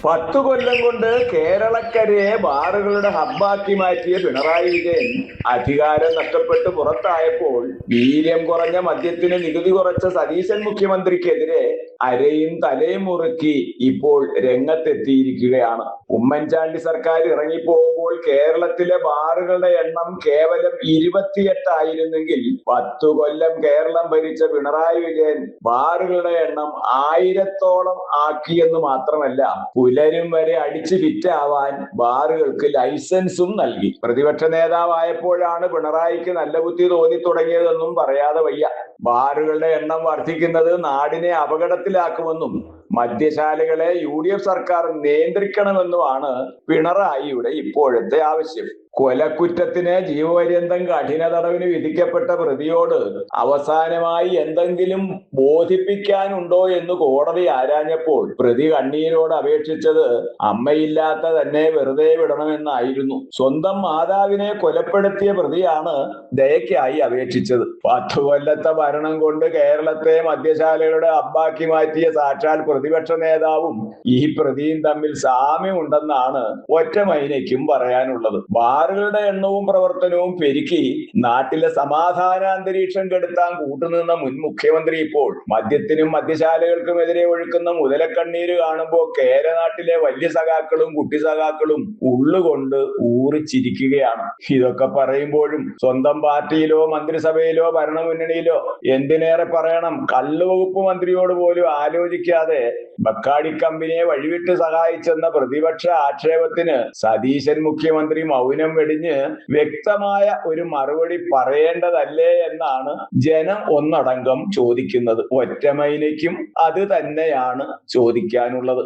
10 കൊല്ലം കൊണ്ട് കേരളക്കരയെ ബാറുകളുടെ ഹബ്ബാക്കി മാറ്റിയ പിണറായി വിജയൻ അധികാരം നഷ്ടപ്പെട്ട് പുറത്തായപ്പോൾ വീര്യം കുറഞ്ഞ മദ്യത്തിന് നികുതി കുറച്ച സതീശൻ മുഖ്യമന്ത്രിക്കെതിരെ അരയും തലയും മുറുക്കി ഇപ്പോൾ രംഗത്തെത്തിയിരിക്കുകയാണ്. ഉമ്മൻചാണ്ടി സർക്കാർ ഇറങ്ങിപ്പോകുമ്പോൾ കേരളത്തിലെ ബാറുകളുടെ എണ്ണം കേവലം 28 ആയിരുന്നെങ്കിൽ 10 കൊല്ലം കേരളം ഭരിച്ച പിണറായി വിജയൻ ബാറുകളുടെ എണ്ണം 1000-ഓളം ആക്കിയെന്ന് മാത്രമല്ല, പുലരും വരെ അടിച്ചു ഫിറ്റാവാൻ ബാറുകൾക്ക് ലൈസൻസും നൽകി. പ്രതിപക്ഷ നേതാവായപ്പോഴാണ് പിണറായിക്ക് നല്ല ബുദ്ധി തോന്നി തുടങ്ങിയതെന്നും പറയാതെ വയ്യ. ബാറുകളുടെ എണ്ണം വർദ്ധിക്കുന്നത് നാടിനെ അപകടത്തിലാക്കുമെന്നും മദ്യശാലകളെ UDF സർക്കാർ നിയന്ത്രിക്കണമെന്നുമാണ് പിണറായിയുടെ ഇപ്പോഴത്തെ ആവശ്യം. കൊലക്കുറ്റത്തിന് ജീവപര്യന്തം കഠിന തടവിന് വിധിക്കപ്പെട്ട പ്രതിയോട് അവസാനമായി എന്തെങ്കിലും ബോധിപ്പിക്കാനുണ്ടോ എന്ന് കോടതി ആരാഞ്ഞപ്പോൾ പ്രതി കണ്ണീരോട് അപേക്ഷിച്ചത് അമ്മയില്ലാത്ത തന്നെ വെറുതെ വിടണമെന്നായിരുന്നു. സ്വന്തം മാതാവിനെ കൊലപ്പെടുത്തിയ പ്രതിയാണ് ദയക്കായി അപേക്ഷിച്ചത്. 10 കൊല്ലത്തെ ഭരണം കൊണ്ട് കേരളത്തെ മദ്യശാലകളുടെ ഹബ്ബാക്കി മാറ്റിയ സാക്ഷാൽ പ്രതിപക്ഷ നേതാവും ഈ പ്രതിയും തമ്മിൽ സാമ്യമുണ്ടെന്നാണ് ഒറ്റമൈനയ്ക്കും പറയാനുള്ളത്. ബാറുകളുടെ എണ്ണവും പ്രവർത്തനവും പെരുക്കി നാട്ടിലെ സമാധാന അന്തരീക്ഷം കെടുത്താൻ കൂട്ടുനിന്ന മുൻ മുഖ്യമന്ത്രി ഇപ്പോൾ മദ്യത്തിനും മദ്യശാലകൾക്കുമെതിരെ ഒഴുക്കുന്ന മുതലക്കണ്ണീര് കാണുമ്പോൾ കേരനാട്ടിലെ വലിയ സഖാക്കളും കുട്ടി സഖാക്കളും ഉള്ളുകൊണ്ട് ഊറിച്ചിരിക്കുകയാണ്. ഇതൊക്കെ പറയുമ്പോഴും സ്വന്തം പാർട്ടിയിലോ മന്ത്രിസഭയിലോ ഭരണമുന്നണിയിലോ എന്തിനേറെ പറയണം, കള്ളുവകുപ്പ് മന്ത്രിയോട് പോലും ആലോചിക്കാതെ ബക്കാടി കമ്പനിയെ വഴിവിട്ട് സഹായിച്ചെന്ന പ്രതിപക്ഷ ആക്ഷേപത്തിന് സതീശൻ മുഖ്യമന്ത്രി മൗനം വെടിഞ്ഞ് വ്യക്തമായ ഒരു മറുപടി പറയേണ്ടതല്ലേ എന്നാണ് ജനം ഒന്നടങ്കം ചോദിക്കുന്നത്. ഒറ്റമൈനയ്ക്കും അത് തന്നെയാണ് ചോദിക്കാനുള്ളത്.